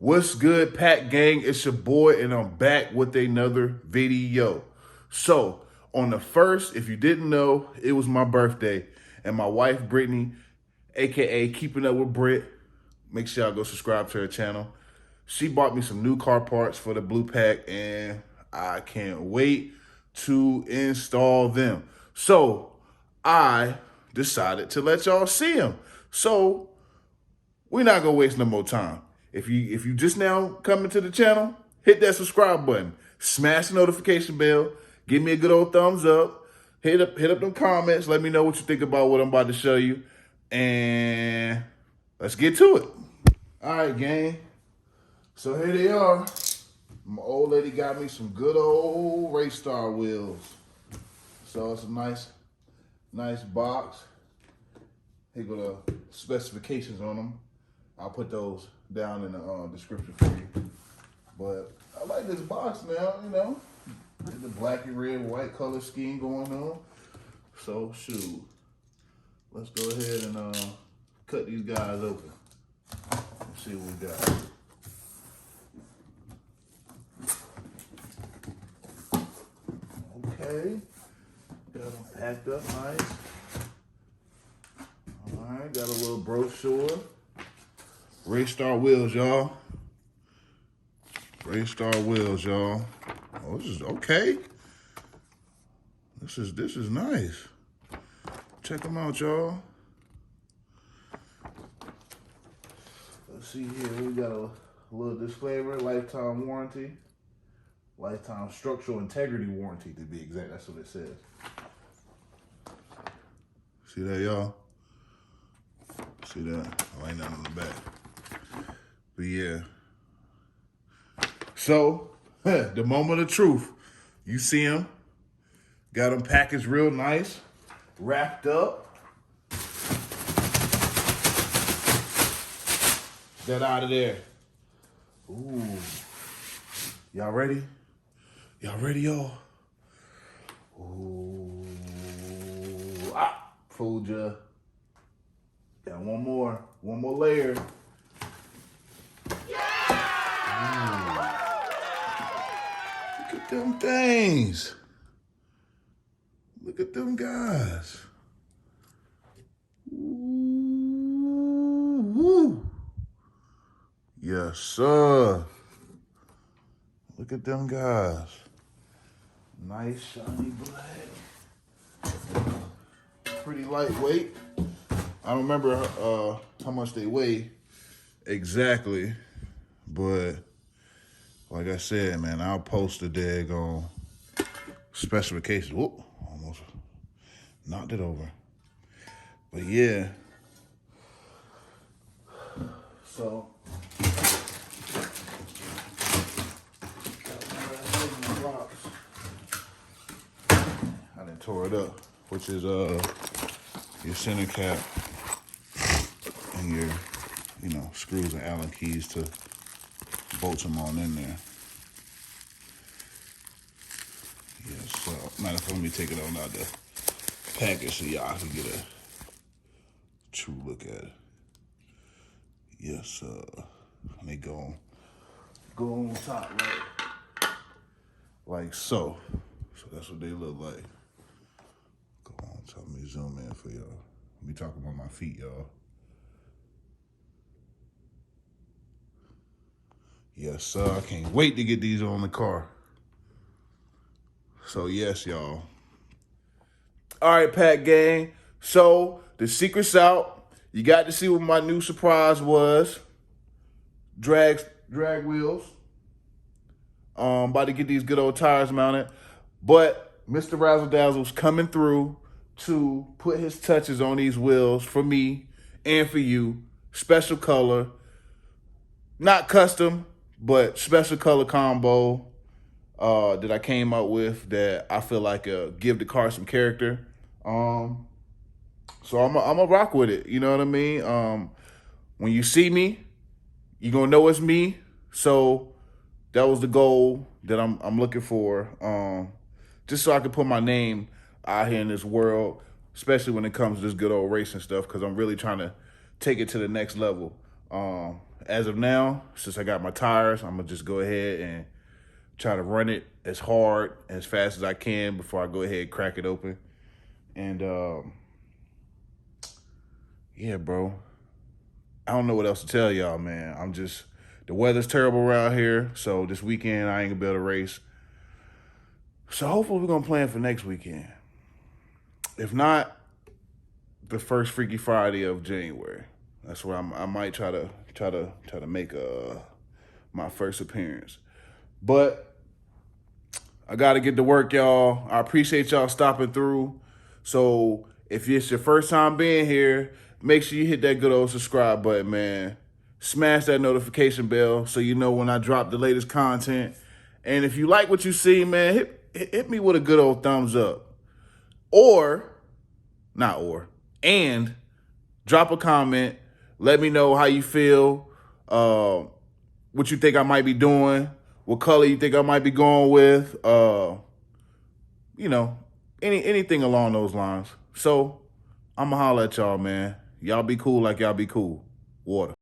What's good, Pack Gang? It's your boy, and I'm back with another video. So, on the first, if you didn't know, it was my birthday, and my wife, Brittany, aka Keeping Up with Brit, make sure y'all go subscribe to her channel. She bought me some new car parts for the blupakYT, and I can't wait to install them. So, I decided to let y'all see them. So, we're not gonna waste no more time. If you just now coming to the channel, hit that subscribe button, smash the notification bell, give me a good old thumbs up, hit up them comments, let me know what you think about what I'm about to show you, and let's get to it. All right, gang. So here they are. My old lady got me some good old Race Star wheels. So it's a nice box. Here go the specifications on them. I'll put those down in the description for you. But I like this box now, you know. The black and red, white color scheme going on. So, shoot. Let's go ahead and cut these guys open. Let's see what we got. Okay. Got them packed up nice. All right, got a little brochure. Race Star wheels, y'all. Race Star wheels, y'all. Oh, this is okay. This is nice. Check them out, y'all. Let's see here. We got a little disclaimer: lifetime warranty, lifetime structural integrity warranty, to be exact. That's what it says. See that, y'all? See that? Oh, ain't nothing on the back. But yeah. So, the moment of truth. You see them. Got them packaged real nice. Wrapped up. That out of there. Ooh. Y'all ready? Y'all ready, y'all? Ooh. Ah, fooled ya. Got one more layer. Look at them things. Look at them guys. Ooh. Yes, sir. Look at them guys. Nice shiny black. Pretty lightweight. I don't remember how much they weigh exactly, but like I said, man, I'll post the daggone specifications. Whoop, almost knocked it over. But yeah. So I done tore it up, which is your center cap and your, screws and Allen keys to bolt them on in there. Yes, so matter of fact, let me take it on out the package so y'all can get a true look at it. Yes, let me go on top like so. So that's what they look like. Go on top. Let me zoom in for y'all. Let me talk about my feet, y'all. Yes, sir. I can't wait to get these on the car. So, yes, y'all. All right, Pack Gang. So, the secret's out. You got to see what my new surprise was. Drag wheels. About to get these good old tires mounted. But Mr. Razzle Dazzle's coming through to put his touches on these wheels for me and for you. Special color. Not custom, but special color combo that I came up with that I feel like give the car some character. So I'm a rock with it. You know what I mean? When you see me, you're gonna know it's me. So that was the goal that I'm looking for. Just so I can put my name out here in this world, especially when it comes to this good old racing stuff, because I'm really trying to take it to the next level. as of now, since I got my tires, I'm gonna just go ahead and try to run it as hard, as fast as I can before I go ahead and crack it open. And yeah, bro, I don't know what else to tell y'all, man. The weather's terrible around here, so this weekend I ain't gonna be able to race. So hopefully we're gonna plan for next weekend. If not, the first Freaky Friday of January. That's where I might try to make my first appearance. But I gotta get to work, y'all. I appreciate y'all stopping through. So if it's your first time being here, make sure you hit that good old subscribe button, man. Smash that notification bell so you know when I drop the latest content. And if you like what you see, man, hit me with a good old thumbs up. And drop a comment. Let me know how you feel, what you think I might be doing, what color you think I might be going with, anything along those lines. So I'm going to holler at y'all, man. Y'all be cool like y'all be cool. Water.